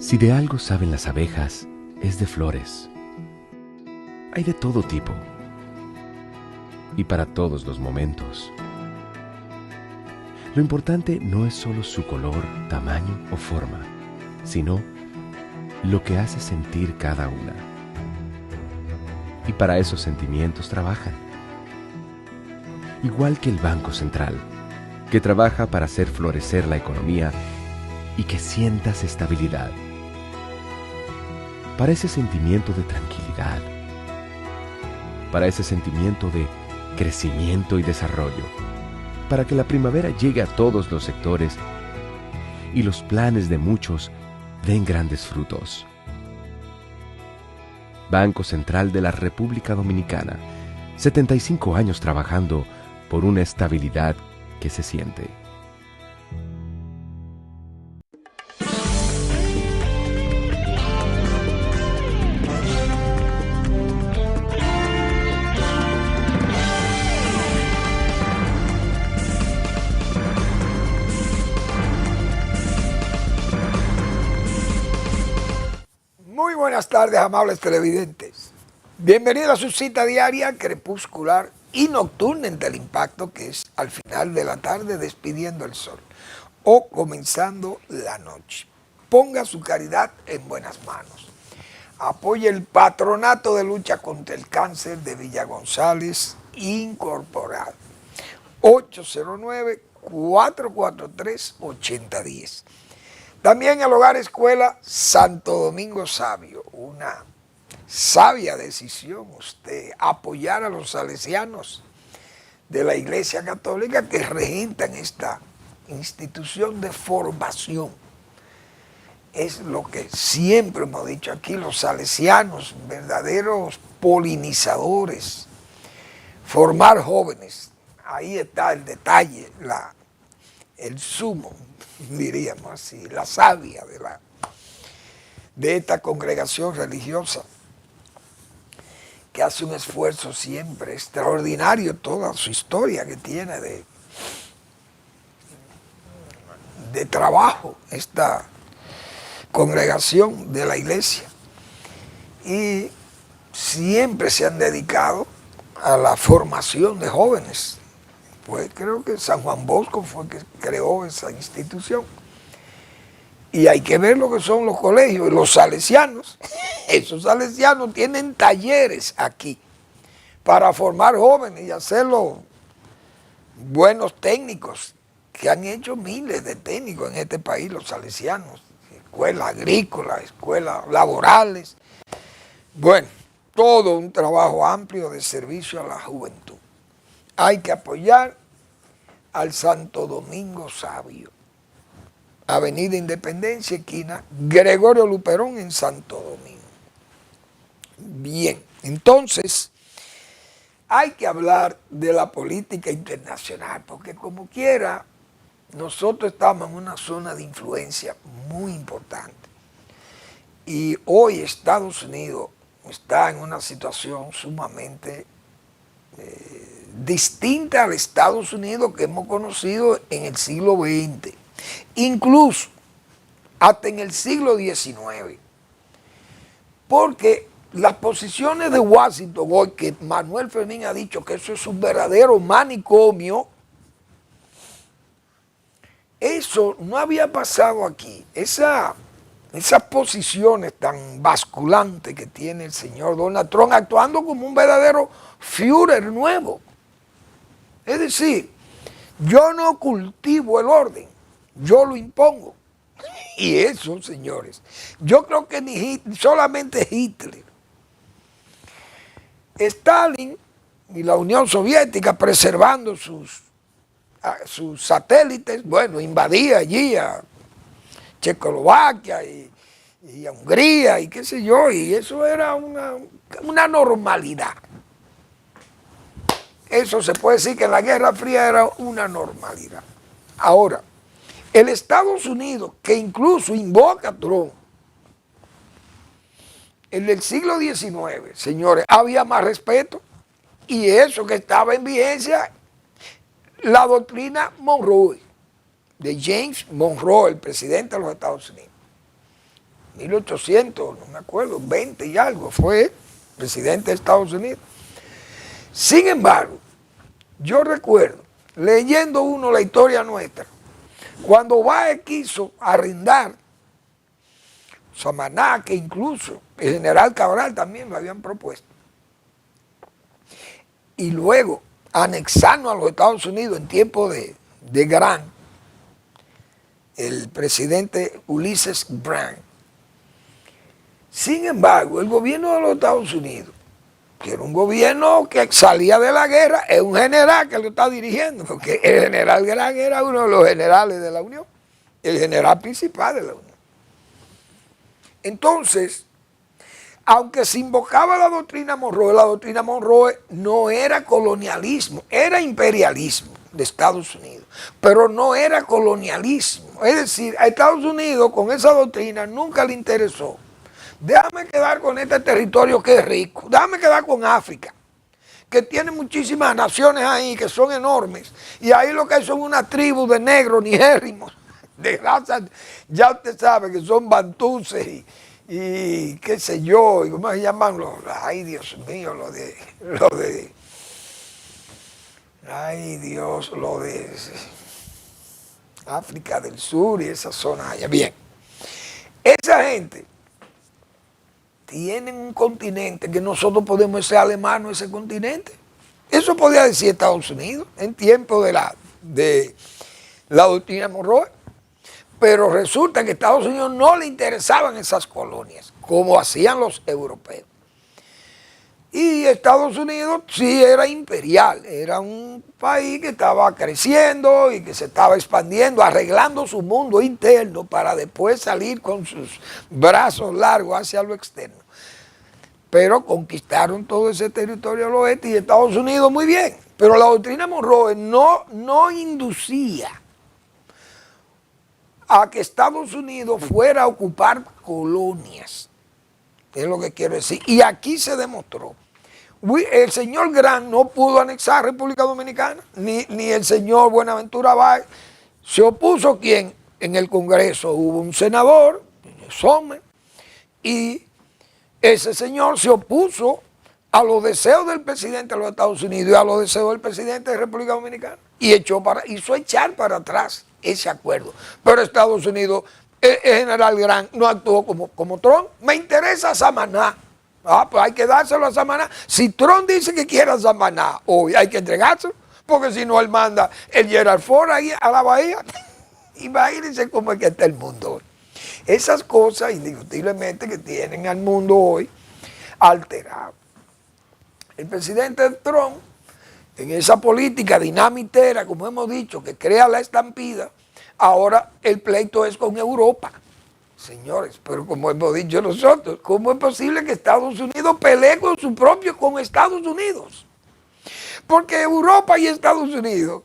Si de algo saben las abejas, es de flores. Hay de todo tipo y para todos los momentos. Lo importante no es solo su color, tamaño o forma, sino lo que hace sentir cada una. Y para esos sentimientos trabajan. Igual que el Banco Central, que trabaja para hacer florecer la economía y que sientas estabilidad. Para ese sentimiento de tranquilidad. Para ese sentimiento de crecimiento y desarrollo. Para que la primavera llegue a todos los sectores y los planes de muchos den grandes frutos. Banco Central de la República Dominicana, 75 años trabajando por una estabilidad que se siente. Muy buenas tardes, amables televidentes. Bienvenidos a su cita diaria, crepuscular y nocturna en Teleimpacto, que es al final de la tarde despidiendo el sol o comenzando la noche. Ponga su caridad en buenas manos. Apoye el Patronato de Lucha contra el Cáncer de Villa González Incorporado. 809-443-8010. También el Hogar Escuela Santo Domingo Sabio, una sabia decisión usted apoyar a los salesianos de la Iglesia Católica que regentan esta institución de formación. Es lo que siempre hemos dicho aquí, los salesianos, verdaderos polinizadores, formar jóvenes. Ahí está el detalle, el sumo, diríamos así, la savia de esta congregación religiosa que hace un esfuerzo siempre extraordinario, toda su historia que tiene de trabajo, esta congregación de la iglesia. Y siempre se han dedicado a la formación de jóvenes. Pues creo que San Juan Bosco fue el que creó esa institución. Y hay que ver lo que son los colegios, los salesianos. Esos salesianos tienen talleres aquí para formar jóvenes y hacerlos buenos técnicos, que han hecho miles de técnicos en este país, los salesianos. Escuelas agrícolas, escuelas laborales. Bueno, todo un trabajo amplio de servicio a la juventud. Hay que apoyar al Santo Domingo Sabio. Avenida Independencia, esquina Gregorio Luperón en Santo Domingo. Bien, entonces hay que hablar de la política internacional, porque como quiera, nosotros estamos en una zona de influencia muy importante. Y hoy Estados Unidos está en una situación sumamente distinta al Estados Unidos que hemos conocido en el siglo XX, incluso hasta en el siglo XIX, porque las posiciones de Washington hoy, que Manuel Fermín ha dicho que eso es un verdadero manicomio, eso no había pasado aquí. Esas posiciones tan basculantes que tiene el señor Donald Trump actuando como un verdadero Führer nuevo. Es decir, yo no cultivo el orden, yo lo impongo. Y eso, señores, yo creo que ni solamente Hitler, Stalin y la Unión Soviética preservando sus satélites, bueno, invadía allí a Checoslovaquia y a Hungría y qué sé yo, y eso era una normalidad. Eso se puede decir que en la Guerra Fría era una normalidad. Ahora, el Estados Unidos, que incluso invoca a Trump, en el siglo XIX, señores, había más respeto, y eso que estaba en vigencia, la doctrina Monroe, de James Monroe, el presidente de los Estados Unidos. 1800, no me acuerdo, 20 y algo, fue presidente de Estados Unidos. Sin embargo, yo recuerdo, leyendo uno la historia nuestra, cuando Báez quiso arrendar Samaná, que incluso el general Cabral también lo habían propuesto, y luego anexarnos a los Estados Unidos en tiempo de Grant, el presidente Ulysses Grant. Sin embargo, el gobierno de los Estados Unidos, que era un gobierno que salía de la guerra, es un general que lo está dirigiendo, porque el general Grant era uno de los generales de la Unión, el general principal de la Unión. Entonces, aunque se invocaba la doctrina Monroe no era colonialismo, era imperialismo de Estados Unidos, pero no era colonialismo. Es decir, a Estados Unidos con esa doctrina nunca le interesó. Déjame quedar con este territorio que es rico, déjame quedar con África, que tiene muchísimas naciones ahí, que son enormes, y ahí lo que hay son una tribu de negros nigérinos, de razas, ya usted sabe que son bantuses y qué sé yo, y cómo se llaman ay Dios mío, ay Dios, lo de África del Sur y esa zona allá. Bien, esa gente tiene un continente que nosotros podemos ser alemanos ese continente. Eso podía decir Estados Unidos en tiempo de la doctrina Monroe. Pero resulta que a Estados Unidos no le interesaban esas colonias, como hacían los europeos. Y Estados Unidos sí era imperial, era un país que estaba creciendo y que se estaba expandiendo, arreglando su mundo interno para después salir con sus brazos largos hacia lo externo. Pero conquistaron todo ese territorio al oeste y Estados Unidos muy bien. Pero la doctrina Monroe no inducía a que Estados Unidos fuera a ocupar colonias, es lo que quiero decir. Y aquí se demostró. El señor Grant no pudo anexar República Dominicana, ni el señor Buenaventura Báez. Se opuso, ¿quién? En el Congreso hubo un senador, Sommer, y ese señor se opuso a los deseos del presidente de los Estados Unidos y a los deseos del presidente de República Dominicana, y hizo echar para atrás ese acuerdo. Pero Estados Unidos, el general Grant no actuó como Trump. Me interesa Samaná. Pues hay que dárselo a Samaná. Si Trump dice que quiere a Samaná, hoy hay que entregárselo, porque si no él manda el Gerald Ford ahí a la bahía. Imagínense cómo es que está el mundo hoy. Esas cosas indiscutiblemente que tienen al mundo hoy alterado. El presidente Trump, en esa política dinamitera, como hemos dicho, que crea la estampida, ahora el pleito es con Europa. Señores, pero como hemos dicho nosotros, ¿cómo es posible que Estados Unidos pelee con Estados Unidos? Porque Europa y Estados Unidos,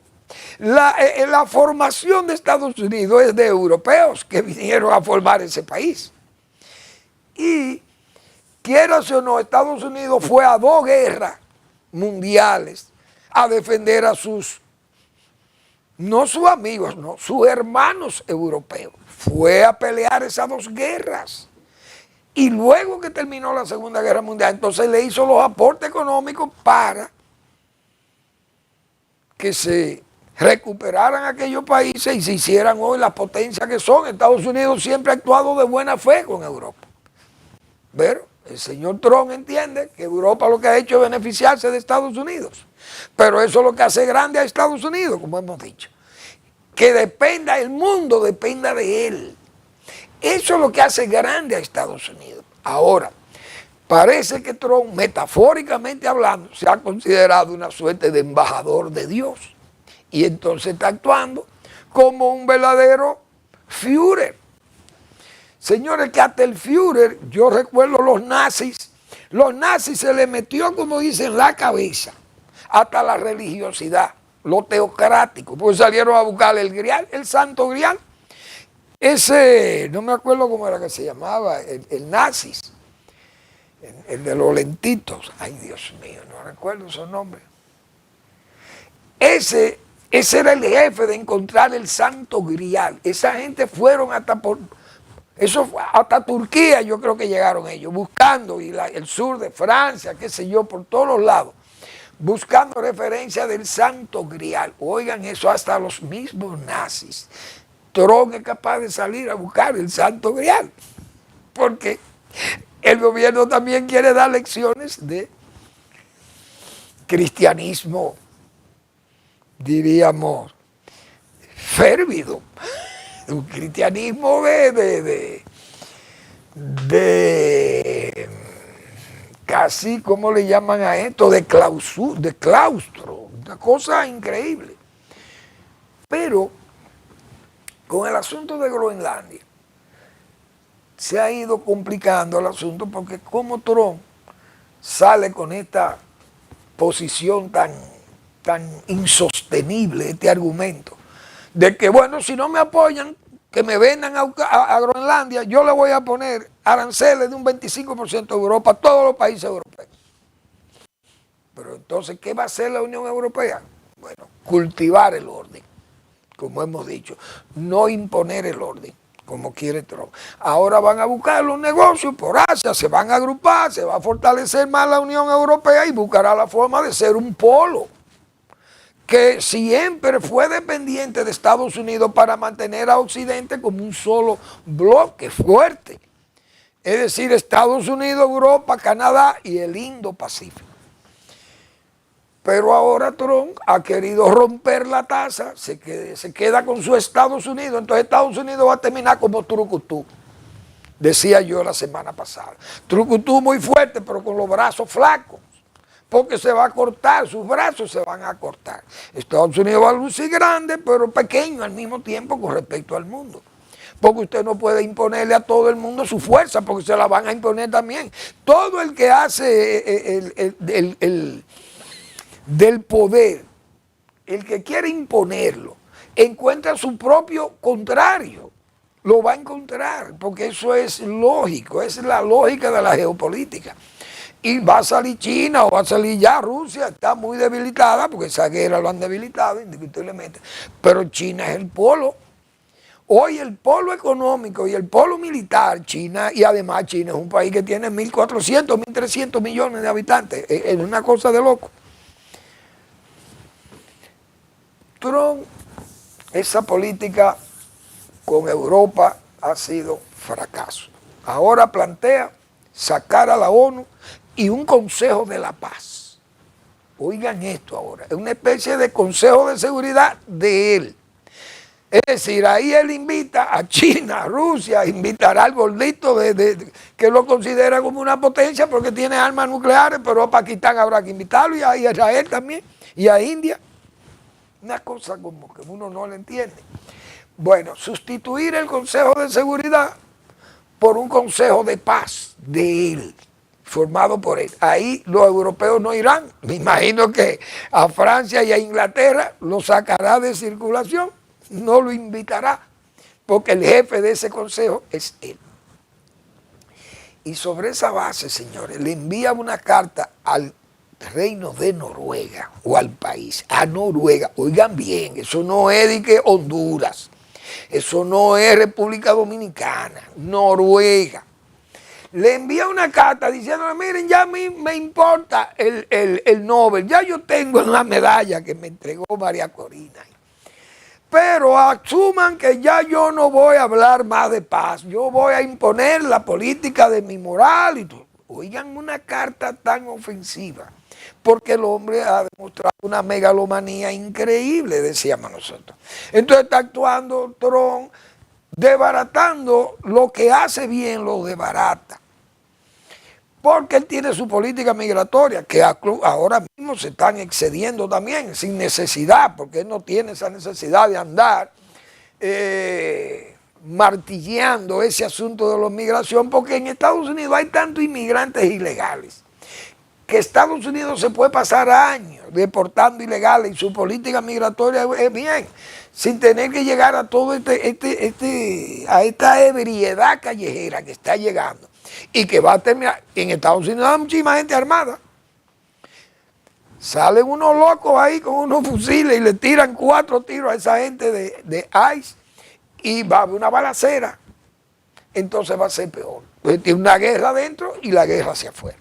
la formación de Estados Unidos es de europeos que vinieron a formar ese país. Y, quieras o no, Estados Unidos fue a 2 guerras mundiales a defender a no sus amigos, no, sus hermanos europeos. Fue a pelear esas 2 guerras. Y luego que terminó la Segunda Guerra Mundial, entonces le hizo los aportes económicos para que se recuperaran aquellos países y se hicieran hoy las potencias que son. Estados Unidos siempre ha actuado de buena fe con Europa. Pero el señor Trump entiende que Europa lo que ha hecho es beneficiarse de Estados Unidos. Pero eso es lo que hace grande a Estados Unidos, como hemos dicho. Que dependa, el mundo dependa de él. Eso es lo que hace grande a Estados Unidos. Ahora, parece que Trump, metafóricamente hablando, se ha considerado una suerte de embajador de Dios. Y entonces está actuando como un verdadero Führer. Señores, que hasta el Führer, yo recuerdo los nazis se les metió, como dicen, la cabeza, hasta la religiosidad, lo teocrático, pues salieron a buscar el grial, el santo grial. Ese, no me acuerdo cómo era que se llamaba, el nazis, el de los lentitos, ay Dios mío, no recuerdo su nombre. Ese era el jefe de encontrar el santo grial. Esa gente fueron hasta por Eso hasta Turquía yo creo que llegaron ellos, buscando, y el sur de Francia, qué sé yo, por todos los lados, buscando referencia del Santo Grial. Oigan eso, hasta los mismos nazis. Trump es capaz de salir a buscar el Santo Grial, porque el gobierno también quiere dar lecciones de cristianismo, diríamos, férvido, un cristianismo de casi, ¿cómo le llaman a esto? De claustro, una cosa increíble. Pero con el asunto de Groenlandia se ha ido complicando el asunto, porque como Trump sale con esta posición tan insostenible, este argumento, de que bueno, si no me apoyan, que me vendan a Groenlandia, yo le voy a poner aranceles de un 25% a Europa, a todos los países europeos. Pero entonces, ¿qué va a hacer la Unión Europea? Bueno, cultivar el orden, como hemos dicho, no imponer el orden, como quiere Trump. Ahora van a buscar los negocios por Asia, se van a agrupar, se va a fortalecer más la Unión Europea y buscará la forma de ser un polo que siempre fue dependiente de Estados Unidos para mantener a Occidente como un solo bloque fuerte. Es decir, Estados Unidos, Europa, Canadá y el Indo-Pacífico. Pero ahora Trump ha querido romper la taza, se queda con su Estados Unidos, entonces Estados Unidos va a terminar como Trucutú, decía yo la semana pasada. Trucutú muy fuerte, pero con los brazos flacos, porque se va a cortar, sus brazos se van a cortar. Estados Unidos va a lucir grande, pero pequeño al mismo tiempo con respecto al mundo. Porque usted no puede imponerle a todo el mundo su fuerza, porque se la van a imponer también. Todo el que hace del poder, el que quiere imponerlo, encuentra su propio contrario. Lo va a encontrar, porque eso es lógico, es la lógica de la geopolítica. Y va a salir China o va a salir ya Rusia, está muy debilitada, porque esa guerra lo han debilitado indiscutiblemente. Pero China es el polo. Hoy el polo económico y el polo militar, China, y además China es un país que tiene 1.400, 1.300 millones de habitantes. Es una cosa de loco. Trump, esa política con Europa ha sido fracaso. Ahora plantea sacar a la ONU y un Consejo de la Paz. Oigan esto ahora, es una especie de Consejo de Seguridad de él. Es decir, ahí él invita a China, a Rusia, invitará al gordito que lo considera como una potencia porque tiene armas nucleares, pero a Pakistán habrá que invitarlo y a Israel también, y a India. Una cosa como que uno no le entiende. Bueno, sustituir el Consejo de Seguridad por un Consejo de Paz de él, formado por él. Ahí los europeos no irán. Me imagino que a Francia y a Inglaterra lo sacará de circulación, no lo invitará, porque el jefe de ese consejo es él. Y sobre esa base, señores, le envía una carta al Reino de Noruega, o al país, a Noruega. Oigan bien, eso no es de que Honduras, eso no es República Dominicana, Noruega. Le envía una carta diciéndole, miren, ya a mí me importa el Nobel, ya yo tengo la medalla que me entregó María Corina. Pero asuman que ya yo no voy a hablar más de paz, yo voy a imponer la política de mi moral y todo. Oigan, una carta tan ofensiva, porque el hombre ha demostrado una megalomanía increíble, decíamos nosotros. Entonces está actuando Trump, desbaratando lo que hace bien, lo desbarata. Porque él tiene su política migratoria, que ahora mismo se están excediendo también, sin necesidad, porque él no tiene esa necesidad de andar martilleando ese asunto de la migración, porque en Estados Unidos hay tantos inmigrantes ilegales, que Estados Unidos se puede pasar años deportando ilegales y su política migratoria es bien, sin tener que llegar a todo a esta ebriedad callejera que está llegando. Y que va a terminar, en Estados Unidos hay muchísima gente armada. Salen unos locos ahí con unos fusiles y le tiran 4 tiros a esa gente de ICE y va a haber una balacera. entonces va a ser peor. Entonces tiene una guerra adentro y la guerra hacia afuera.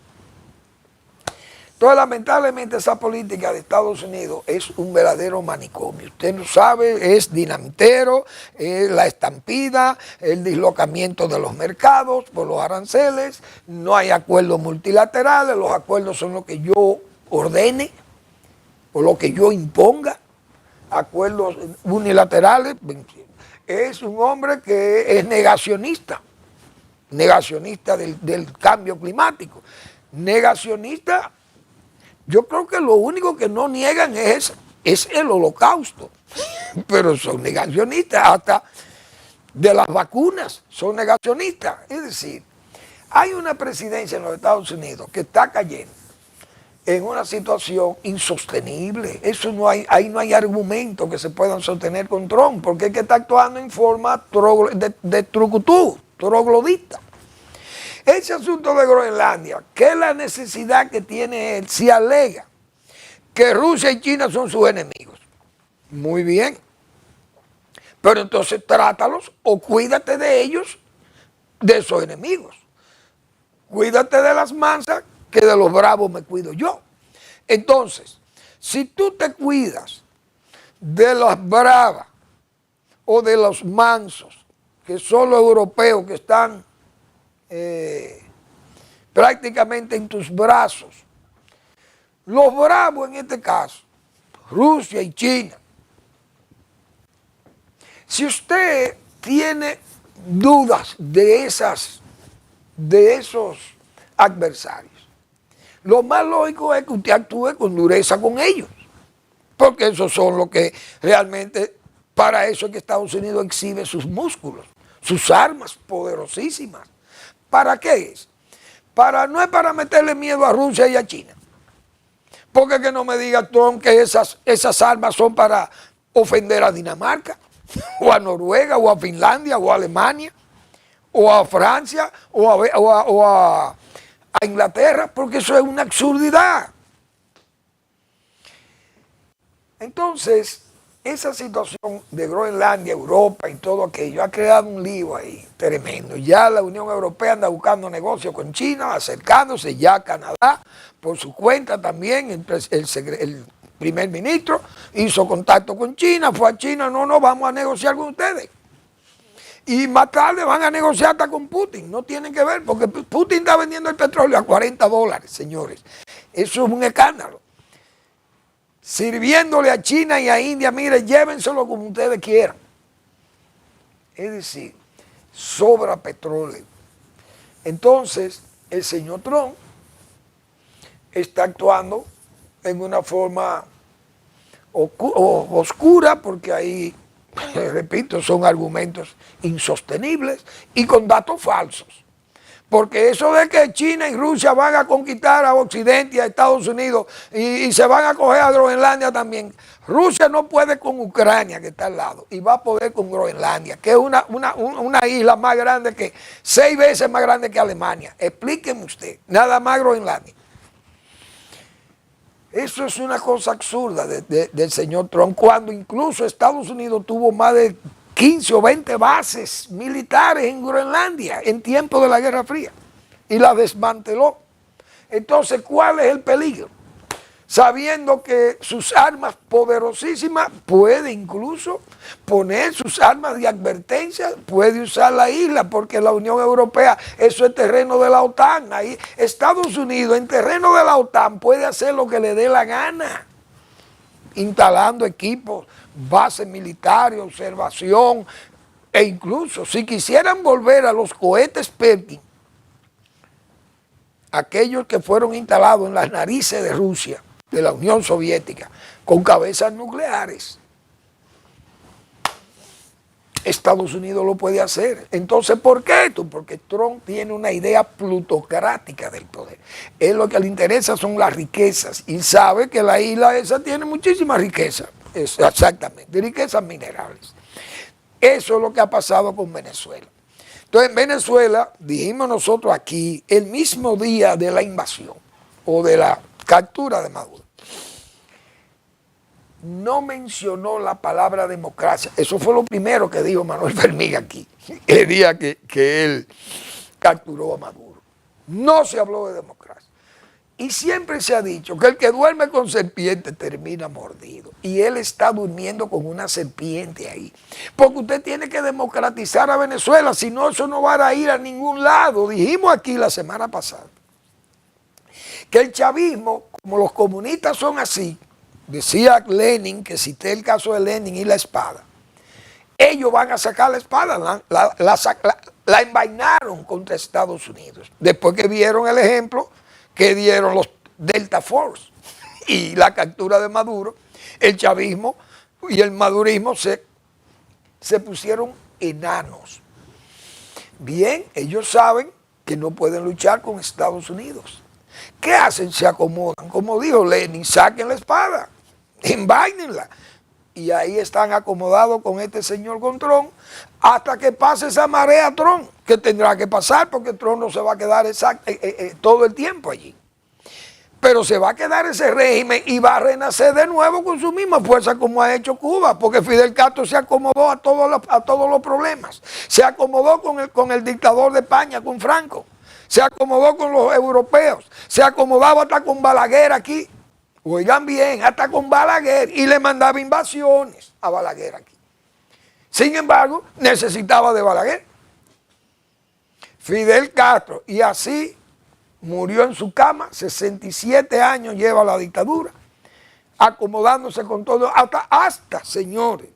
Entonces, lamentablemente, esa política de Estados Unidos es un verdadero manicomio. Usted no sabe, es dinamitero, es la estampida, el dislocamiento de los mercados por los aranceles, no hay acuerdos multilaterales, los acuerdos son lo que yo ordene o lo que yo imponga, acuerdos unilaterales. Es un hombre que es negacionista del cambio climático, negacionista. Yo creo que lo único que no niegan es el holocausto, pero son negacionistas, hasta de las vacunas son negacionistas. Es decir, hay una presidencia en los Estados Unidos que está cayendo en una situación insostenible. Eso no hay, ahí no hay argumentos que se puedan sostener con Trump, porque es que está actuando en forma de trucutú, troglodita. Ese asunto de Groenlandia, ¿qué es la necesidad que tiene él? Si alega que Rusia y China son sus enemigos. Muy bien. Pero entonces trátalos o cuídate de ellos, de esos enemigos. Cuídate de las mansas, que de los bravos me cuido yo. Entonces, si tú te cuidas de las bravas o de los mansos, que son los europeos que están prácticamente en tus brazos. Los bravos en este caso, Rusia y China. Si usted tiene dudas de esos adversarios, lo más lógico es que usted actúe con dureza con ellos, porque esos son los que realmente, para eso es que Estados Unidos exhibe sus músculos, sus armas poderosísimas. ¿Para qué es? No es para meterle miedo a Rusia y a China. Porque que no me diga Trump que esas armas son para ofender a Dinamarca, o a Noruega, o a Finlandia, o a Alemania, o a Francia, o a Inglaterra, porque eso es una absurdidad. Entonces, esa situación de Groenlandia, Europa y todo aquello ha creado un lío ahí tremendo. Ya la Unión Europea anda buscando negocios con China, acercándose, ya Canadá, por su cuenta también, el primer ministro hizo contacto con China, fue a China, no, vamos a negociar con ustedes. Y más tarde van a negociar hasta con Putin, no tienen que ver, porque Putin está vendiendo el petróleo a $40, señores. Eso es un escándalo. Sirviéndole a China y a India, mire, llévenselo como ustedes quieran. Es decir, sobra petróleo. Entonces, el señor Trump está actuando en una forma oscura, porque ahí, repito, son argumentos insostenibles y con datos falsos. Porque eso de que China y Rusia van a conquistar a Occidente y a Estados Unidos y se van a coger a Groenlandia también. Rusia no puede con Ucrania, que está al lado, y va a poder con Groenlandia, que es una isla más grande, 6 veces más grande que Alemania. Explíqueme usted, nada más Groenlandia. Eso es una cosa absurda del señor Trump, cuando incluso Estados Unidos tuvo más de 15 o 20 bases militares en Groenlandia en tiempo de la Guerra Fría y la desmanteló. Entonces, ¿cuál es el peligro? Sabiendo que sus armas poderosísimas, puede incluso poner sus armas de advertencia, puede usar la isla, porque la Unión Europea, eso es terreno de la OTAN. Ahí Estados Unidos en terreno de la OTAN puede hacer lo que le dé la gana, instalando equipos, bases militares, observación, e incluso si quisieran volver a los cohetes Perkin, aquellos que fueron instalados en las narices de Rusia, de la Unión Soviética, con cabezas nucleares, Estados Unidos lo puede hacer. Entonces, ¿por qué esto? Porque Trump tiene una idea plutocrática del poder. Él lo que le interesa son las riquezas y sabe que la isla esa tiene muchísima riqueza, exactamente, riquezas minerales. Eso es lo que ha pasado con Venezuela. Entonces, en Venezuela, dijimos nosotros aquí, el mismo día de la invasión o de la captura de Maduro, no mencionó la palabra democracia. Eso fue lo primero que dijo Manuel Fermín aquí, el día que él capturó a Maduro. No se habló de democracia. Y siempre se ha dicho que el que duerme con serpiente termina mordido. Y él está durmiendo con una serpiente ahí. Porque usted tiene que democratizar a Venezuela, si no, eso no va a ir a ningún lado. Dijimos aquí la semana pasada que el chavismo, como los comunistas son así, decía Lenin, que cité el caso de Lenin y la espada, ellos van a sacar la espada, la envainaron contra Estados Unidos. Después que vieron el ejemplo que dieron los Delta Force y la captura de Maduro, el chavismo y el madurismo se pusieron enanos. Bien, ellos saben que no pueden luchar con Estados Unidos. ¿Qué hacen? Se acomodan. Como dijo Lenin, saquen la espada, envainenla. Y ahí están acomodados con este señor con Trump hasta que pase esa marea Trump, que tendrá que pasar porque Trump no se va a quedar todo el tiempo allí. Pero se va a quedar ese régimen y va a renacer de nuevo con su misma fuerza como ha hecho Cuba, porque Fidel Castro se acomodó a todos los problemas. Se acomodó con el dictador de España, con Franco. Se acomodó con los europeos. Se acomodaba hasta con Balaguer aquí. Oigan bien, hasta con Balaguer, y le mandaba invasiones a Balaguer aquí. Sin embargo, necesitaba de Balaguer. Fidel Castro, y así murió en su cama, 67 años lleva la dictadura, acomodándose con todo, hasta, señores,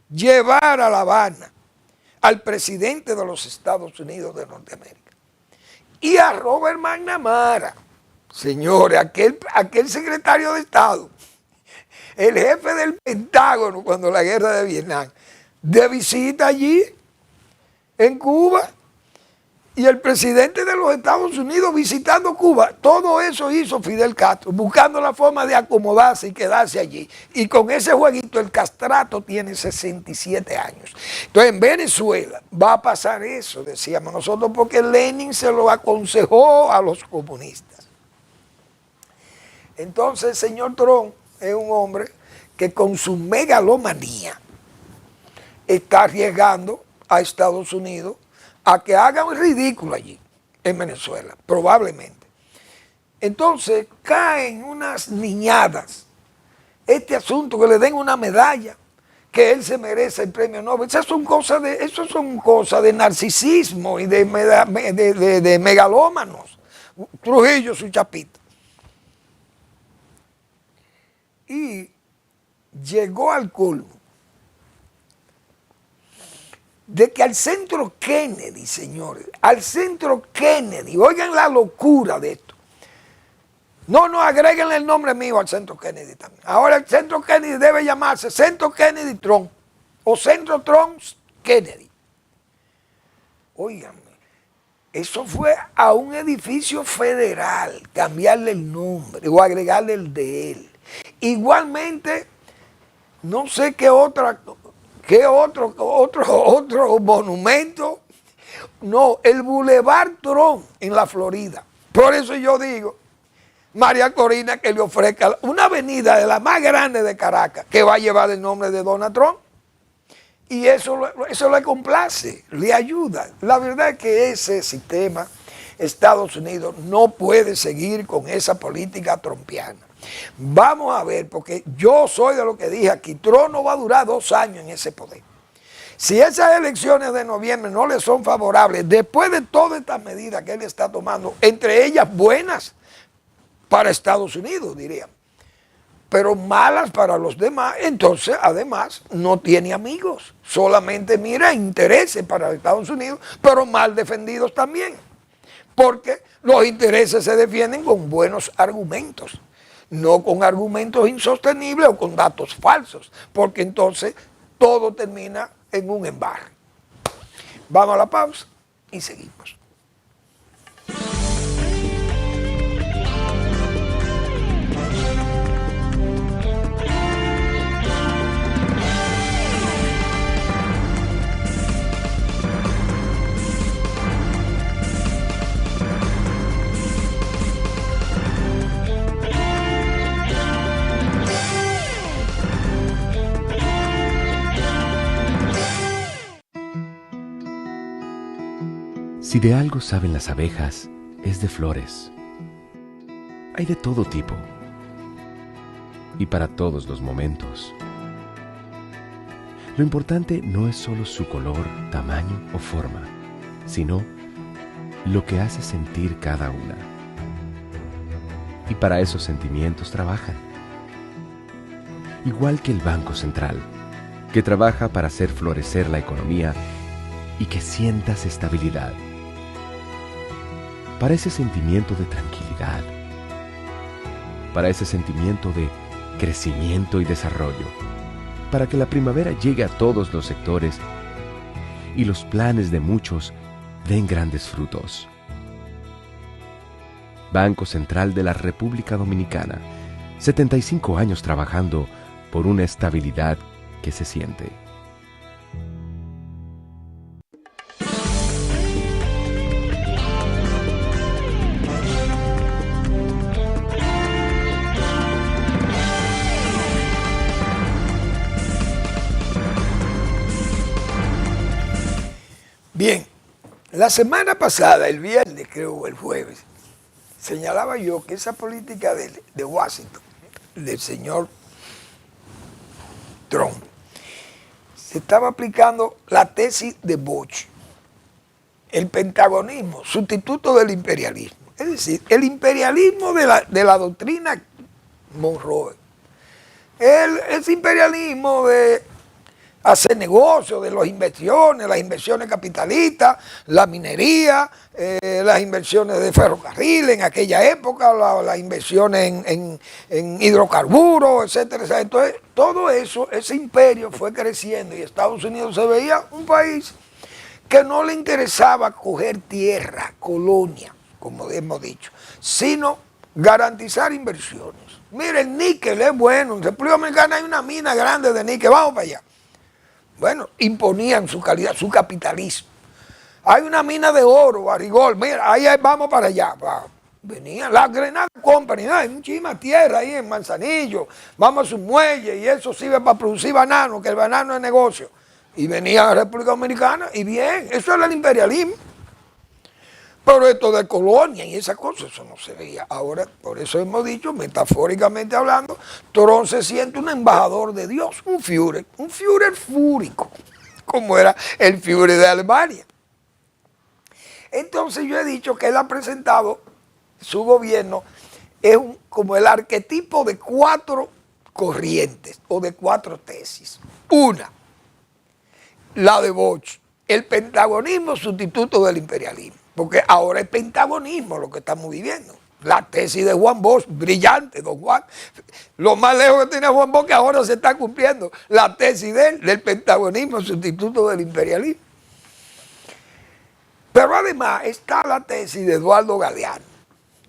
llevar a La Habana al presidente de los Estados Unidos de Norteamérica y a Robert McNamara. Señores, aquel secretario de Estado, el jefe del Pentágono cuando la guerra de Vietnam, de visita allí, en Cuba, y el presidente de los Estados Unidos visitando Cuba. Todo eso hizo Fidel Castro, buscando la forma de acomodarse y quedarse allí. Y con ese jueguito, el castrato tiene 67 años. Entonces, en Venezuela va a pasar eso, decíamos nosotros, porque Lenin se lo aconsejó a los comunistas. Entonces, el señor Trump es un hombre que con su megalomanía está arriesgando a Estados Unidos a que hagan un ridículo allí, en Venezuela, probablemente. Entonces, caen unas niñadas. Este asunto, que le den una medalla, que él se merece el premio Nobel, eso son cosas de narcisismo y de megalómanos. Trujillo, su chapita. Y llegó al colmo de que al centro Kennedy, señores, al centro Kennedy, oigan la locura de esto. No, agréguenle el nombre mío al centro Kennedy también. Ahora el centro Kennedy debe llamarse Centro Kennedy Trump o Centro Trump Kennedy. Óiganme, eso fue a un edificio federal, cambiarle el nombre o agregarle el de él. Igualmente, no sé qué otro monumento. No, el Boulevard Trump en la Florida. Por eso yo digo, María Corina, que le ofrezca una avenida de la más grande de Caracas que va a llevar el nombre de Donald Trump. Y eso le complace, le ayuda. La verdad es que ese sistema, Estados Unidos, no puede seguir con esa política trumpiana. Vamos a ver, porque yo soy de lo que dije aquí, Trump no va a durar 2 años en ese poder. Si esas elecciones de noviembre no le son favorables, después de todas estas medidas que él está tomando, entre ellas buenas para Estados Unidos, diríamos, pero malas para los demás, entonces además no tiene amigos, solamente mira intereses para Estados Unidos, pero mal defendidos también, porque los intereses se defienden con buenos argumentos, no con argumentos insostenibles o con datos falsos, porque entonces todo termina en un embarre. Vamos a la pausa y seguimos. Si de algo saben las abejas, es de flores. Hay de todo tipo y para todos los momentos. Lo importante no es solo su color, tamaño o forma, sino lo que hace sentir cada una. Y para esos sentimientos trabajan. Igual que el Banco Central, que trabaja para hacer florecer la economía y que sientas estabilidad. Para ese sentimiento de tranquilidad, para ese sentimiento de crecimiento y desarrollo, para que la primavera llegue a todos los sectores y los planes de muchos den grandes frutos. Banco Central de la República Dominicana, 75 años trabajando por una estabilidad que se siente. Bien, la semana pasada, el viernes creo, o el jueves, señalaba yo que esa política de Washington, del señor Trump, se estaba aplicando la tesis de Bush, el pentagonismo, sustituto del imperialismo. Es decir, el imperialismo de la doctrina Monroe, ese imperialismo de hacer negocios, de las inversiones capitalistas, la minería, las inversiones de ferrocarril en aquella época, las inversiones en hidrocarburos, etcétera, etcétera. Entonces, todo eso, ese imperio fue creciendo y Estados Unidos se veía un país que no le interesaba coger tierra, colonia, como hemos dicho, sino garantizar inversiones. Mire, el níquel es bueno, en República Dominicana hay una mina grande de níquel, vamos para allá. Bueno, imponían su calidad, su capitalismo. Hay una mina de oro, Barrigol, mira, ahí vamos para allá. Venían las Grenada Company, hay muchísima tierra ahí en Manzanillo, vamos a su muelle y eso sirve para producir banano, que el banano es negocio. Y venían a la República Dominicana y bien, eso era el imperialismo. Pero esto de colonia y esas cosas, eso no se veía. Ahora, por eso hemos dicho, metafóricamente hablando, Trump se siente un embajador de Dios, un Führer fúrico, como era el Führer de Alemania. Entonces yo he dicho que él ha presentado, su gobierno es como el arquetipo de 4 corrientes o de 4 tesis. Una, la de Bush, el pentagonismo sustituto del imperialismo. Porque ahora es pentagonismo lo que estamos viviendo. La tesis de Juan Bosch, brillante, don Juan. Lo más lejos que tiene Juan Bosch, que ahora se está cumpliendo. La tesis de él, del pentagonismo sustituto del imperialismo. Pero además está la tesis de Eduardo Galeano.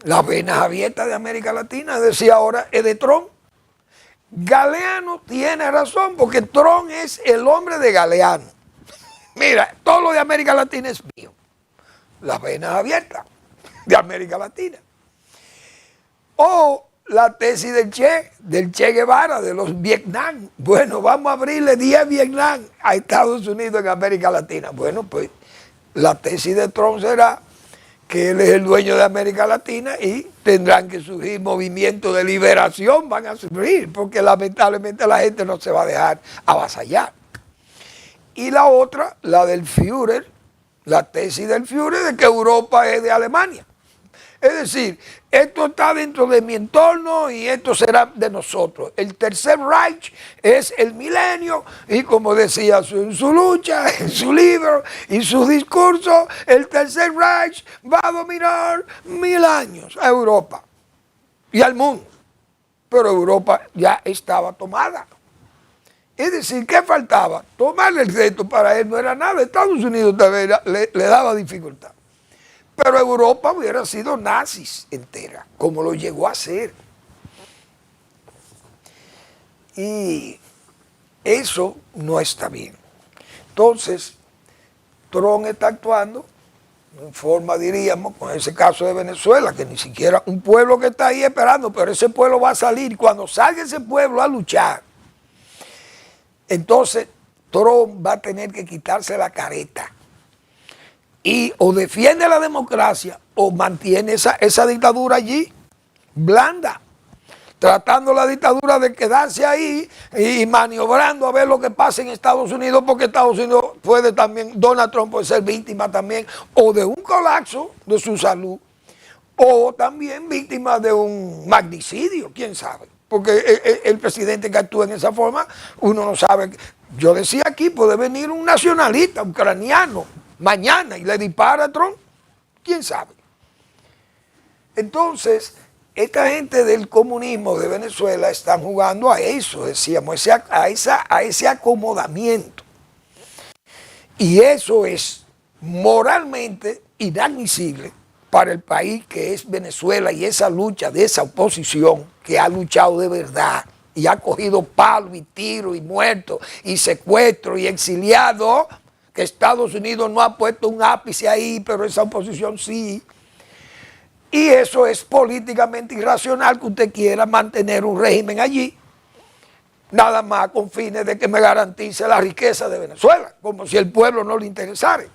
Las venas abiertas de América Latina, decía ahora, es de Trump. Galeano tiene razón, porque Trump es el hombre de Galeano. Mira, todo lo de América Latina es mío. Las venas abiertas de América Latina. O la tesis del Che Guevara, de los Vietnam. Bueno, vamos a abrirle 10 Vietnam a Estados Unidos en América Latina. Bueno, pues la tesis de Trump será que él es el dueño de América Latina y tendrán que surgir movimientos de liberación, van a surgir, porque lamentablemente la gente no se va a dejar avasallar. Y la otra, la del Führer, la tesis del Führer de que Europa es de Alemania. Es decir, esto está dentro de mi entorno y esto será de nosotros. El Tercer Reich es el milenio y como decía en su lucha, en su libro y su discurso, el Tercer Reich va a dominar 1000 años a Europa y al mundo. Pero Europa ya estaba tomada. Es decir, ¿qué faltaba? Tomarle el reto para él no era nada. Estados Unidos también le daba dificultad. Pero Europa hubiera sido nazis entera, como lo llegó a ser. Y eso no está bien. Entonces, Trump está actuando en forma, diríamos, con ese caso de Venezuela, que ni siquiera un pueblo que está ahí esperando, pero ese pueblo va a salir. Cuando salga ese pueblo a luchar, entonces Trump va a tener que quitarse la careta. y o defiende la democracia o mantiene esa dictadura allí, blanda, tratando la dictadura de quedarse ahí y maniobrando a ver lo que pasa en Estados Unidos, porque Estados Unidos puede también, Donald Trump puede ser víctima también o de un colapso de su salud o también víctima de un magnicidio, quién sabe. Porque el presidente que actúa en esa forma, uno no sabe. Yo decía aquí, puede venir un nacionalista ucraniano mañana y le dispara a Trump, quién sabe. Entonces, esta gente del comunismo de Venezuela están jugando a eso, decíamos, a ese acomodamiento. Y eso es moralmente inadmisible para el país que es Venezuela y esa lucha de esa oposición que ha luchado de verdad y ha cogido palo y tiro y muerto y secuestro y exiliado, que Estados Unidos no ha puesto un ápice ahí, pero esa oposición sí. Y eso es políticamente irracional que usted quiera mantener un régimen allí, nada más con fines de que me garantice la riqueza de Venezuela, como si el pueblo no le interesara.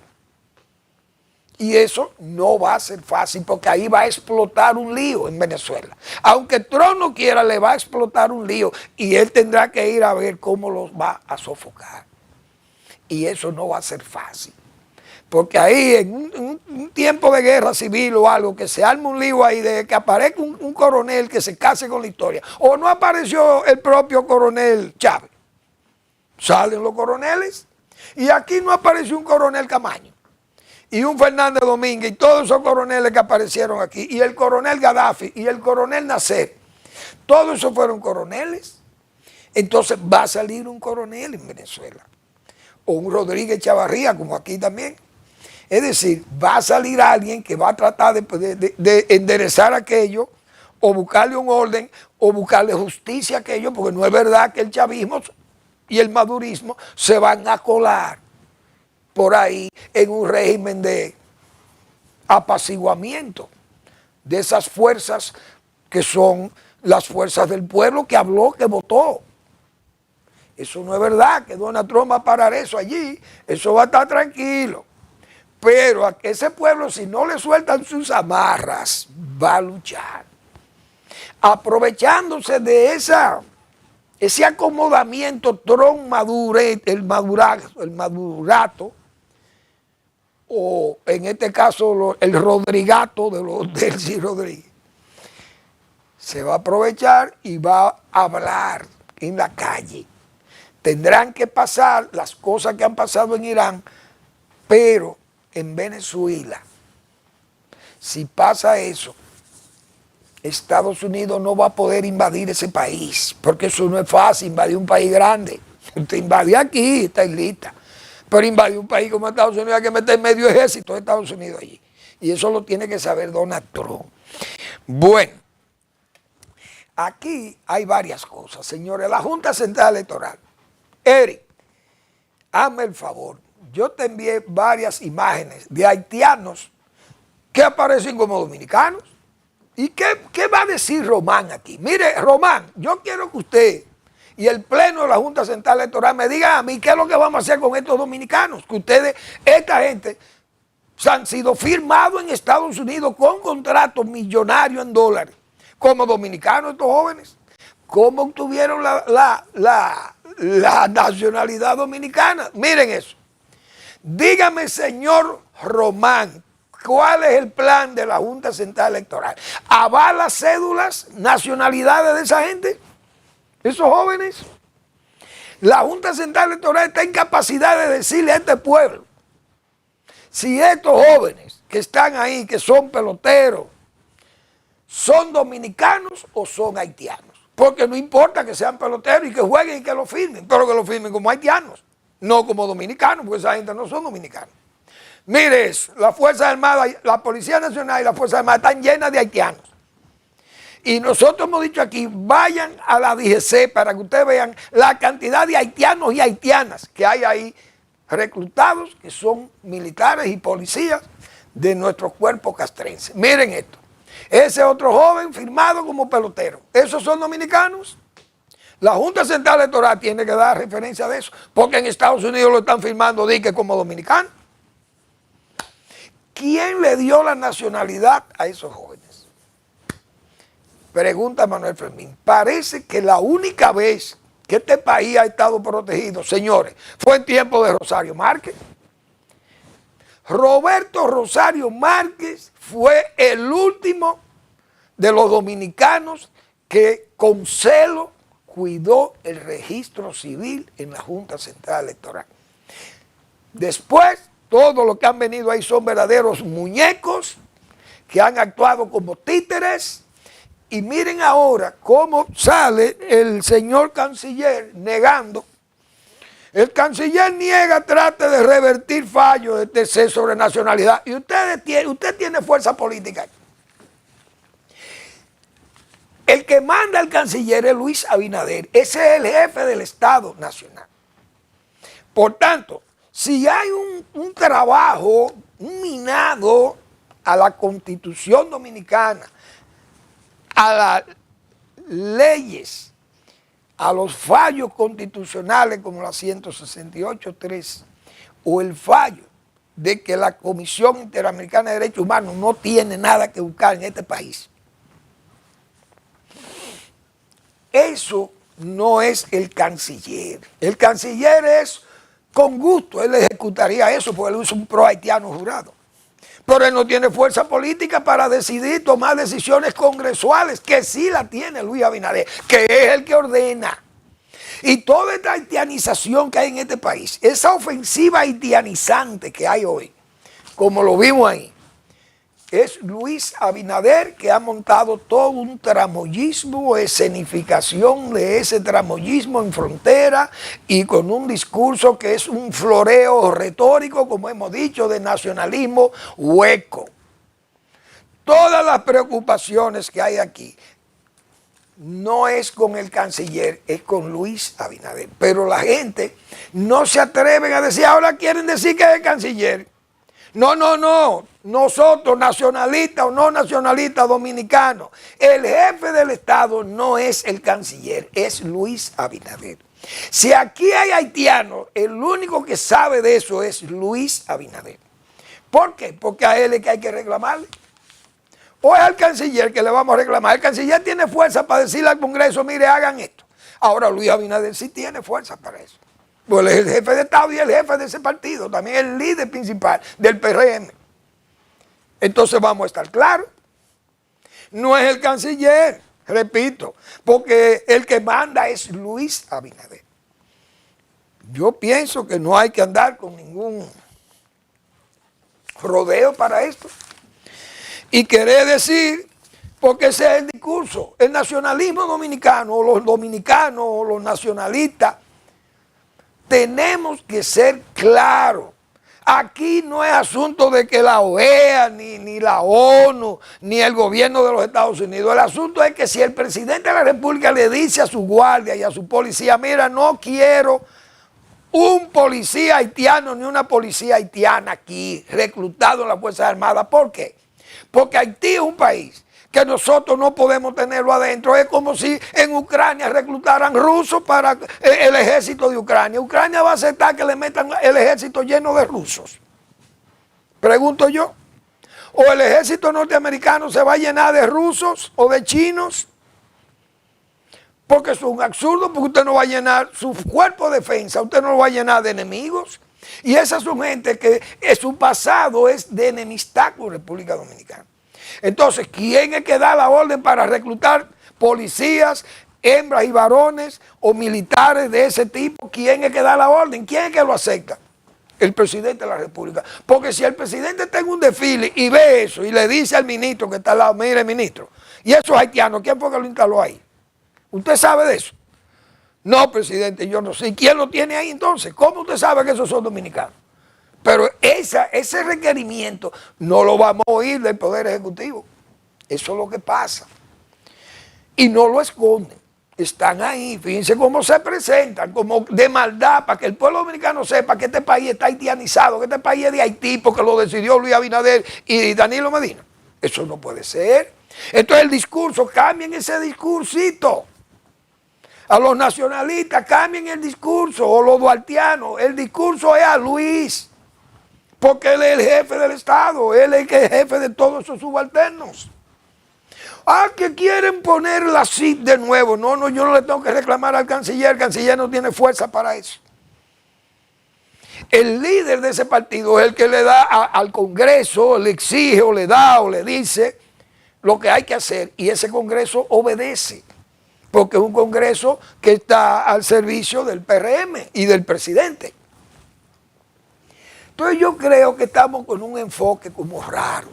Y eso no va a ser fácil porque ahí va a explotar un lío en Venezuela. Aunque Trump no quiera, le va a explotar un lío y él tendrá que ir a ver cómo los va a sofocar. Y eso no va a ser fácil. Porque ahí en un tiempo de guerra civil o algo, que se arme un lío ahí de que aparezca un coronel que se case con la historia. O no apareció el propio coronel Chávez. Salen los coroneles y aquí no apareció un coronel Camaño. Y un Fernández Domínguez y todos esos coroneles que aparecieron aquí, y el coronel Gaddafi y el coronel Nasser, todos esos fueron coroneles. Entonces va a salir un coronel en Venezuela, o un Rodríguez Chavarría, como aquí también. Es decir, va a salir alguien que va a tratar de enderezar aquello, o buscarle un orden, o buscarle justicia a aquello, porque no es verdad que el chavismo y el madurismo se van a colar por ahí en un régimen de apaciguamiento de esas fuerzas que son las fuerzas del pueblo que habló, que votó. Eso no es verdad, que Donald Trump va a parar eso allí, eso va a estar tranquilo. Pero a ese pueblo, si no le sueltan sus amarras, va a luchar. Aprovechándose de ese acomodamiento Trump el madurato, o en este caso el Rodrigato del Delcy Rodríguez, se va a aprovechar y va a hablar en la calle. Tendrán que pasar las cosas que han pasado en Irán, pero en Venezuela, si pasa eso, Estados Unidos no va a poder invadir ese país, porque eso no es fácil, invadir un país grande. Usted invade aquí, está islita. Pero invadir un país como Estados Unidos hay que meter medio ejército de Estados Unidos allí. Y eso lo tiene que saber Donald Trump. Bueno, aquí hay varias cosas, señores. La Junta Central Electoral. Eric, hazme el favor. Yo te envié varias imágenes de haitianos que aparecen como dominicanos. ¿Y qué va a decir Román aquí? Mire, Román, yo quiero que usted y el Pleno de la Junta Central Electoral me digan a mí qué es lo que vamos a hacer con estos dominicanos. Que ustedes, esta gente, se han sido firmados en Estados Unidos con contratos millonarios en dólares, como dominicanos estos jóvenes. ¿Cómo obtuvieron la nacionalidad dominicana? Miren eso. Dígame, señor Román, ¿cuál es el plan de la Junta Central Electoral? ¿Avala cédulas, nacionalidades de esa gente? Esos jóvenes. La Junta Central Electoral está en capacidad de decirle a este pueblo si estos jóvenes que están ahí, que son peloteros, son dominicanos o son haitianos. Porque no importa que sean peloteros y que jueguen y que lo firmen, pero que lo firmen como haitianos, no como dominicanos, porque esa gente no son dominicanos. Mire eso, la Fuerza Armada, la Policía Nacional y la Fuerza Armada están llenas de haitianos. Y nosotros hemos dicho aquí, vayan a la DGC para que ustedes vean la cantidad de haitianos y haitianas que hay ahí reclutados, que son militares y policías de nuestro cuerpo castrense. Miren esto, ese otro joven firmado como pelotero, ¿esos son dominicanos? La Junta Central Electoral tiene que dar referencia de eso, porque en Estados Unidos lo están firmando, dique como dominicano. ¿quién le dio la nacionalidad a esos jóvenes? Pregunta Manuel Fermín. Parece que la única vez que este país ha estado protegido, señores, fue en tiempo de Rosario Márquez. Roberto Rosario Márquez fue el último de los dominicanos que con celo cuidó el registro civil en la Junta Central Electoral. Después, todos los que han venido ahí son verdaderos muñecos que han actuado como títeres. Y miren ahora cómo sale el señor canciller negando. El canciller niega, trata de revertir fallos de TC sobre nacionalidad. Y usted tiene fuerza política. El que manda al canciller es Luis Abinader. Ese es el jefe del Estado Nacional. Por tanto, si hay un trabajo, un minado a la Constitución Dominicana, a las leyes, a los fallos constitucionales como la 168.3 o el fallo de que la Comisión Interamericana de Derechos Humanos no tiene nada que buscar en este país. Eso no es el canciller. El canciller es con gusto, él ejecutaría eso porque él es un pro haitiano jurado. Pero él no tiene fuerza política para decidir, tomar decisiones congresuales, que sí la tiene Luis Abinader, que es el que ordena. Y toda esta haitianización que hay en este país, esa ofensiva haitianizante que hay hoy, como lo vimos ahí, es Luis Abinader que ha montado todo un tramoyismo, escenificación de ese tramoyismo en frontera y con un discurso que es un floreo retórico, como hemos dicho, de nacionalismo hueco. Todas las preocupaciones que hay aquí no es con el canciller, es con Luis Abinader. Pero la gente no se atreven a decir, ahora quieren decir que es el canciller. No, no, no. Nosotros, nacionalistas o no nacionalistas dominicanos, el jefe del Estado no es el canciller, es Luis Abinader. Si aquí hay haitianos, el único que sabe de eso es Luis Abinader. ¿Por qué? Porque a él es que hay que reclamarle. O es al canciller que le vamos a reclamar. El canciller tiene fuerza para decirle al Congreso, mire, hagan esto. Ahora Luis Abinader sí tiene fuerza para eso. Pues él es el jefe de Estado y el jefe de ese partido, también el líder principal del PRM. Entonces vamos a estar claros. No es el canciller, repito, porque el que manda es Luis Abinader. Yo pienso que no hay que andar con ningún rodeo para esto. Y querer decir, porque ese es el discurso, el nacionalismo dominicano, o los dominicanos, o los nacionalistas, tenemos que ser claros. Aquí no es asunto de que la OEA, ni la ONU, ni el gobierno de los Estados Unidos. El asunto es que si el presidente de la República le dice a su guardia y a su policía, mira, no quiero un policía haitiano ni una policía haitiana aquí, reclutado en las Fuerzas Armadas. ¿Por qué? Porque Haití es un país que nosotros no podemos tenerlo adentro. Es como si en Ucrania reclutaran rusos para el ejército de Ucrania. Ucrania va a aceptar que le metan el ejército lleno de rusos. Pregunto yo. ¿O el ejército norteamericano se va a llenar de rusos o de chinos? Porque eso es un absurdo, porque usted no va a llenar su cuerpo de defensa, usted no lo va a llenar de enemigos. Y esas son gente que su pasado es de enemistad con República Dominicana. Entonces, ¿quién es que da la orden para reclutar policías, hembras y varones o militares de ese tipo? ¿Quién es que da la orden? ¿Quién es que lo acepta? El presidente de la República. Porque si el presidente está en un desfile y ve eso y le dice al ministro que está al lado, mire ministro, y esos haitianos, ¿quién fue que lo instaló ahí? ¿Usted sabe de eso? No, presidente, yo no sé. ¿Y quién lo tiene ahí entonces? ¿Cómo usted sabe que esos son dominicanos? Pero ese requerimiento no lo vamos a oír del Poder Ejecutivo. Eso es lo que pasa. Y no lo esconden. Están ahí. Fíjense cómo se presentan, como de maldad, para que el pueblo dominicano sepa que este país está haitianizado, que este país es de Haití, porque lo decidió Luis Abinader y Danilo Medina. Eso no puede ser. Entonces el discurso, cambien ese discursito. A los nacionalistas, cambien el discurso, o los duartianos. El discurso es a Luis. porque él es el jefe del Estado, él es el que es jefe de todos esos subalternos. Ah, que quieren poner la CID de nuevo. No, no, yo no le tengo que reclamar al canciller. El canciller no tiene fuerza para eso. El líder de ese partido es el que le da al Congreso, le exige o le da o le dice lo que hay que hacer. Y ese Congreso obedece. Porque es un Congreso que está al servicio del PRM y del presidente. Entonces yo creo que estamos con un enfoque como raro.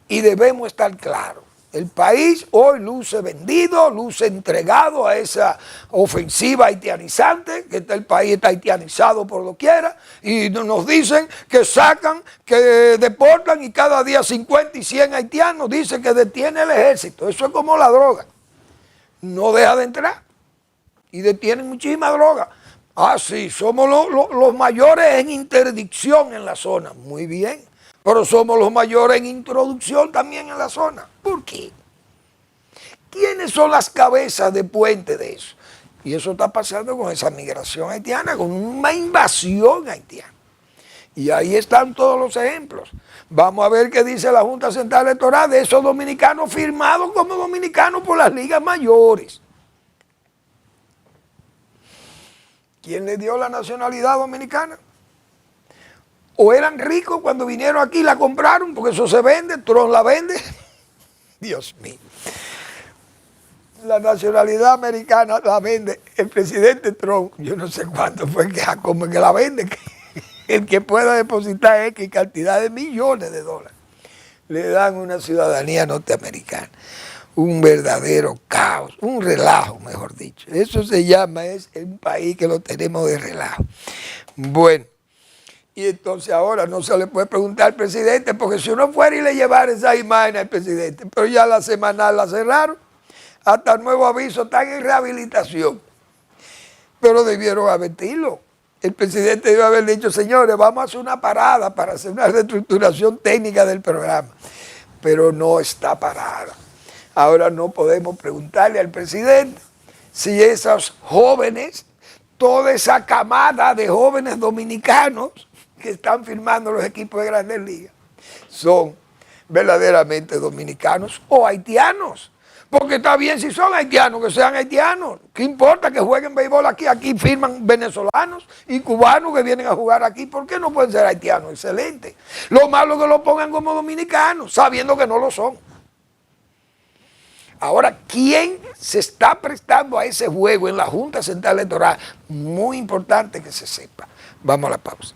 Y debemos estar claros. El país hoy luce vendido, luce entregado a esa ofensiva haitianizante, que el país está haitianizado por doquiera, y nos dicen que sacan, que deportan, y cada día 50 y 100 haitianos dicen que detiene el ejército. Eso es como la droga. No deja de entrar y detienen muchísima droga. Ah, sí, somos los mayores en interdicción en la zona. Muy bien. Pero somos los mayores en introducción también en la zona. ¿Por qué? ¿Quiénes son las cabezas de puente de eso? Y eso está pasando con esa migración haitiana, con una invasión haitiana. Y ahí están todos los ejemplos. Vamos a ver qué dice la Junta Central Electoral de esos dominicanos firmados como dominicanos por las ligas mayores. ¿Quién le dio la nacionalidad dominicana? O eran ricos cuando vinieron aquí y la compraron, porque eso se vende, Trump la vende. Dios mío. La nacionalidad americana la vende el presidente Trump. Yo no sé cuánto fue como que la vende. El que pueda depositar X cantidad de millones de dólares. Le dan una ciudadanía norteamericana. Un verdadero caos, un relajo, mejor dicho. Eso se llama, es un país que lo tenemos de relajo. Bueno. Y entonces ahora no se le puede preguntar al presidente, porque si uno fuera y le llevara esa imagen al presidente, pero ya la semanal la cerraron, hasta el nuevo aviso están en rehabilitación. Pero debieron advertirlo. El presidente debe haber dicho, señores, vamos a hacer una parada para hacer una reestructuración técnica del programa. Pero no está parada. Ahora no podemos preguntarle al presidente si esos jóvenes, toda esa camada de jóvenes dominicanos, que están firmando los equipos de Grandes Ligas, son verdaderamente dominicanos o haitianos. Porque está bien si son haitianos, que sean haitianos. ¿Qué importa que jueguen béisbol aquí? Aquí firman venezolanos y cubanos que vienen a jugar aquí. ¿Por qué no pueden ser haitianos? Excelente. Lo malo es que lo pongan como dominicanos, sabiendo que no lo son. Ahora, ¿quién se está prestando a ese juego en la Junta Central Electoral? Muy importante que se sepa. Vamos a la pausa.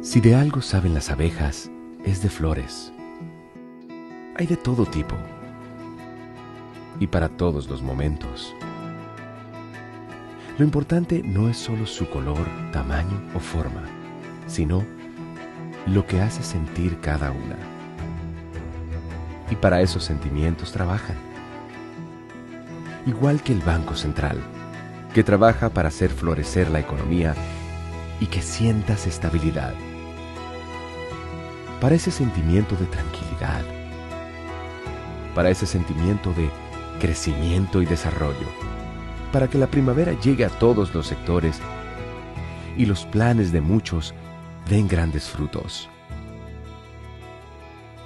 Si de algo saben las abejas, es de flores. Hay de todo tipo y para todos los momentos. Lo importante no es solo su color, tamaño o forma, sino lo que hace sentir cada una. Y para esos sentimientos trabajan. Igual que el Banco Central, que trabaja para hacer florecer la economía y que sientas estabilidad. Para ese sentimiento de tranquilidad, para ese sentimiento de crecimiento y desarrollo, para que la primavera llegue a todos los sectores y los planes de muchos den grandes frutos.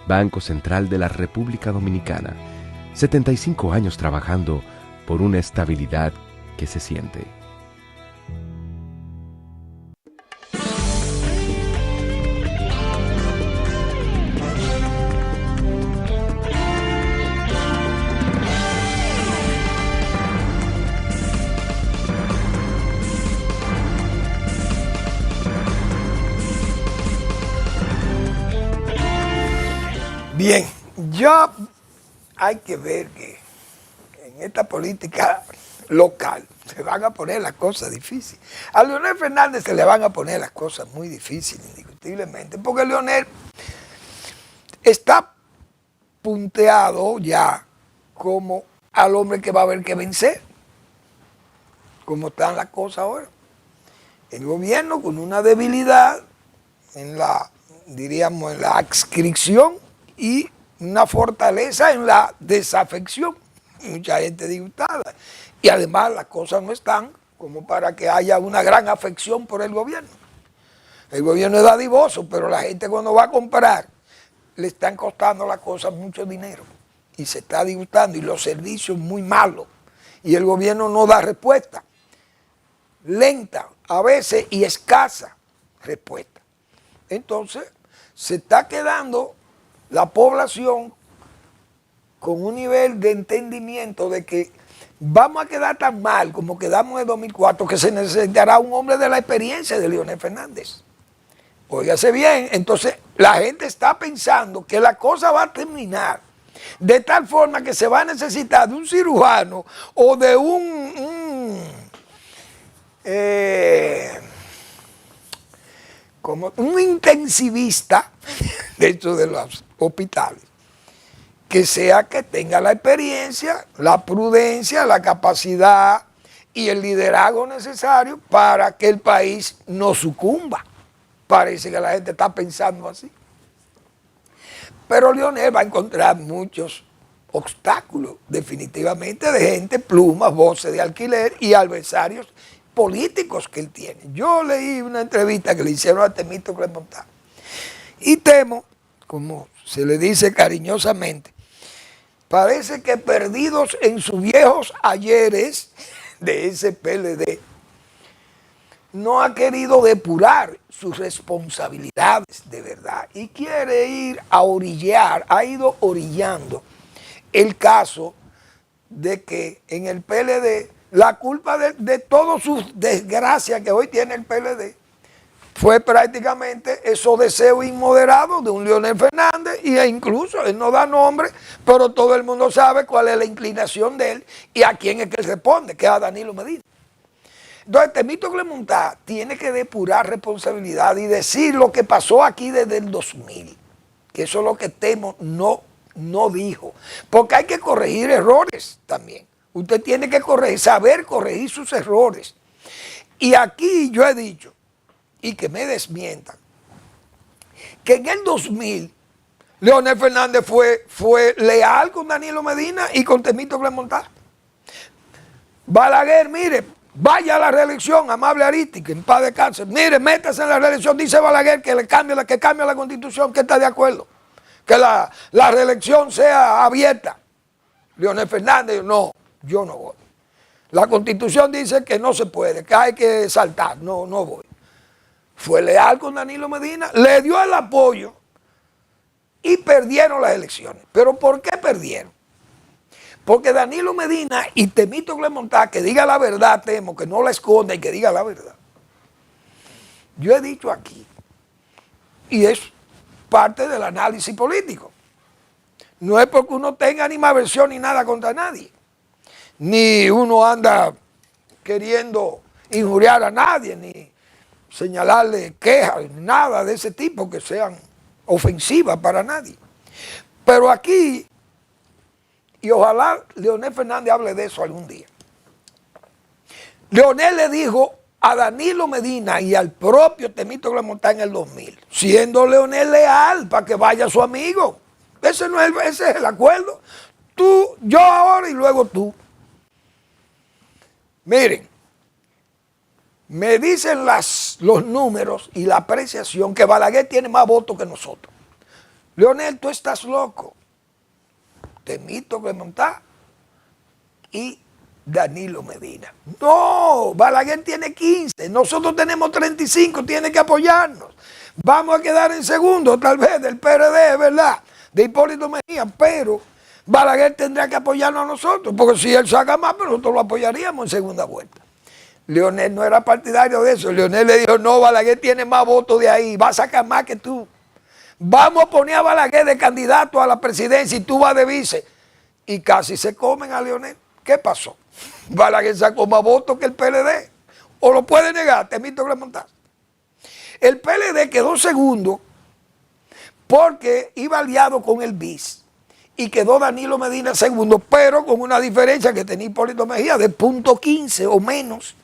Banco Central de la República Dominicana, 75 años trabajando por una estabilidad que se siente. Bien, ya hay que ver que en esta política local se van a poner las cosas difíciles. A Leonel Fernández se le van a poner las cosas muy difíciles, indiscutiblemente, porque Leonel está punteado ya como al hombre que va a haber que vencer, como están las cosas ahora. El gobierno con una debilidad en la, diríamos, en la adscripción y una fortaleza en la desafección. Mucha gente disgustada. Y además las cosas no están como para que haya una gran afección por el gobierno. El gobierno es dadivoso, pero la gente cuando va a comprar le están costando las cosas mucho dinero y se está disgustando y los servicios muy malos y el gobierno no da respuesta, lenta a veces y escasa respuesta. Entonces se está quedando la población con un nivel de entendimiento de que vamos a quedar tan mal como quedamos en el 2004 que se necesitará un hombre de la experiencia de Leonel Fernández. Óigase bien, entonces la gente está pensando que la cosa va a terminar de tal forma que se va a necesitar de un cirujano o de como un intensivista dentro de los hospitales, que sea que tenga la experiencia, la prudencia, la capacidad y el liderazgo necesario para que el país no sucumba. Parece que la gente está pensando así. Pero Leonel va a encontrar muchos obstáculos, definitivamente, de gente, plumas, voces de alquiler y adversarios políticos que él tiene. Yo leí una entrevista que le hicieron a Temístocles Montá y temo, como se le dice cariñosamente, parece que perdidos en sus viejos ayeres de ese PLD, no ha querido depurar sus responsabilidades de verdad y quiere ir a orillar, ha ido orillando el caso de que en el PLD la culpa de todas sus desgracias que hoy tiene el PLD fue prácticamente esos deseos inmoderados de un Leonel Fernández e incluso él no da nombre, pero todo el mundo sabe cuál es la inclinación de él y a quién es que él responde, que es a Danilo Medina. Entonces, Temístocles Montá tiene que depurar responsabilidad y decir lo que pasó aquí desde el 2000, que eso es lo que Temo no dijo, porque hay que corregir errores también. Usted tiene que saber corregir sus errores. Y aquí yo he dicho, y que me desmientan, que en el 2000 Leonel Fernández fue leal con Danilo Medina y con Temístocles Montá. Balaguer, mire, vaya a la reelección, amable Aristi, que en paz descanse. Mire, métase en la reelección, dice Balaguer que cambie la constitución, que está de acuerdo. Que la reelección sea abierta. Leonel Fernández, no, yo no voy. La constitución dice que no se puede, que hay que saltar, no voy. Fue leal con Danilo Medina, le dio el apoyo y perdieron las elecciones. ¿Pero por qué perdieron? Porque Danilo Medina y Temístocles Montá, que diga la verdad, temo, que no la esconda y que diga la verdad. Yo he dicho aquí, y es parte del análisis político, no es porque uno tenga animadversión ni nada contra nadie, ni uno anda queriendo injuriar a nadie, ni señalarle quejas, ni nada de ese tipo que sean ofensivas para nadie. Pero aquí, y ojalá Leonel Fernández hable de eso algún día. Leonel le dijo a Danilo Medina y al propio Temístocles Montá en el 2000, siendo Leonel leal para que vaya su amigo. Ese es el acuerdo. Tú, yo ahora y luego tú. Miren, me dicen los números y la apreciación que Balaguer tiene más votos que nosotros. Leonel, tú estás loco. Temístocles Montá y Danilo Medina. No, Balaguer tiene 15, nosotros tenemos 35, tiene que apoyarnos. Vamos a quedar en segundo, tal vez, del PRD, ¿verdad? De Hipólito Mejía, pero Balaguer tendrá que apoyarnos a nosotros, porque si él saca más, pero nosotros lo apoyaríamos en segunda vuelta. Leonel no era partidario de eso. Leonel le dijo, no, Balaguer tiene más votos de ahí, va a sacar más que tú. Vamos a poner a Balaguer de candidato a la presidencia y tú vas de vice. Y casi se comen a Leonel. ¿Qué pasó? Balaguer sacó más votos que el PLD. ¿O lo puede negar? Temístocles Montá. El PLD quedó segundo porque iba aliado con el BIS y quedó Danilo Medina segundo, pero con una diferencia que tenía Hipólito Mejía de .15 o menos.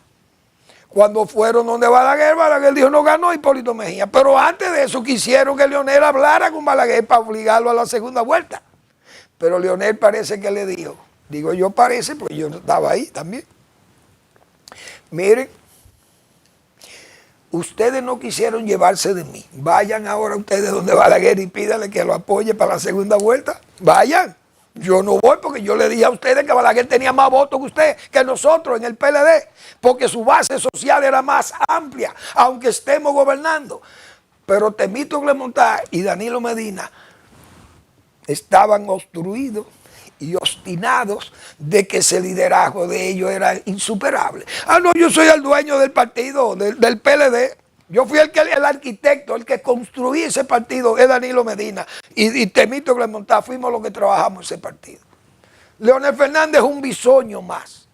Cuando fueron donde Balaguer, Balaguer dijo no ganó Hipólito Mejía, pero antes de eso quisieron que Leonel hablara con Balaguer para obligarlo a la segunda vuelta. Pero Leonel parece que le dijo, digo yo parece porque yo estaba ahí también. Miren, ustedes no quisieron llevarse de mí. Vayan ahora ustedes donde Balaguer y pídanle que lo apoye para la segunda vuelta. Vayan. Yo no voy porque yo le dije a ustedes que Balaguer tenía más votos que usted, que nosotros en el PLD, porque su base social era más amplia, aunque estemos gobernando. Pero Temístocles Montá y Danilo Medina estaban obstruidos y obstinados de que ese liderazgo de ellos era insuperable. Ah, no, yo soy el dueño del partido, del PLD. Yo fui el arquitecto, el que construí ese partido, es Danilo Medina. Y Temístocles Montá, fuimos los que trabajamos ese partido. Leonel Fernández es un bisoño más,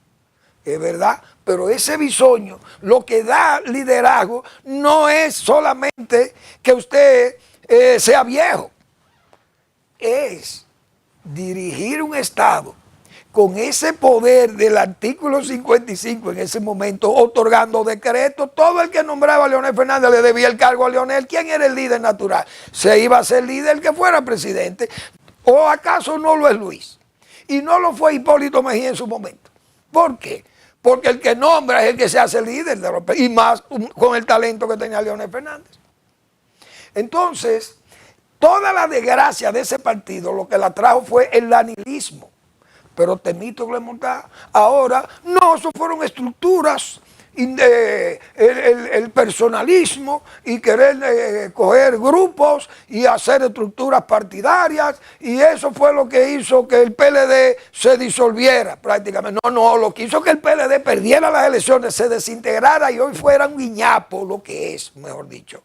es verdad, pero ese bisoño lo que da liderazgo no es solamente que usted sea viejo, es dirigir un Estado con ese poder del artículo 55 en ese momento, otorgando decretos. Todo el que nombraba a Leonel Fernández le debía el cargo a Leonel. ¿Quién era el líder natural? Se iba a ser líder el que fuera presidente. ¿O acaso no lo es Luis? Y no lo fue Hipólito Mejía en su momento. ¿Por qué? Porque el que nombra es el que se hace líder, y más con el talento que tenía Leonel Fernández. Entonces, toda la desgracia de ese partido lo que la trajo fue el danilismo. Pero Temístocles Montá, ahora, no, eso fueron estructuras, el personalismo y querer coger grupos y hacer estructuras partidarias, y eso fue lo que hizo que el PLD se disolviera prácticamente. No, lo que hizo que el PLD perdiera las elecciones, se desintegrara y hoy fuera un guiñapo, lo que es, mejor dicho.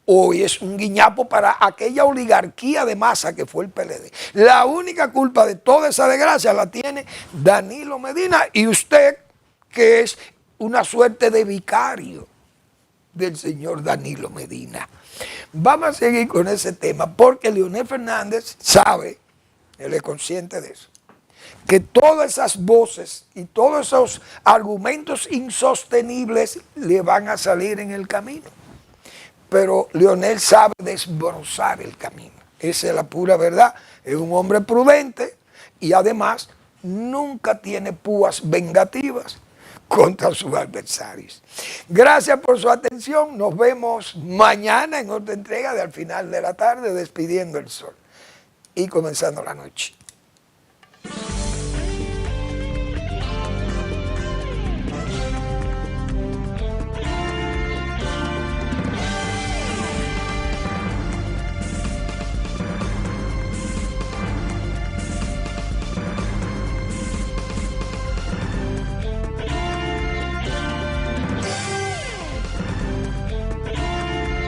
Hoy es un guiñapo para aquella oligarquía de masa que fue el PLD. La única culpa de toda esa desgracia la tiene Danilo Medina y usted, que es una suerte de vicario del señor Danilo Medina. Vamos a seguir con ese tema porque Leonel Fernández sabe, él es consciente de eso, que todas esas voces y todos esos argumentos insostenibles le van a salir en el camino. Pero Leonel sabe desbrozar el camino. Esa es la pura verdad. Es un hombre prudente y además nunca tiene púas vengativas contra sus adversarios. Gracias por su atención. Nos vemos mañana en otra entrega de Al Final de la Tarde, despidiendo el sol y comenzando la noche.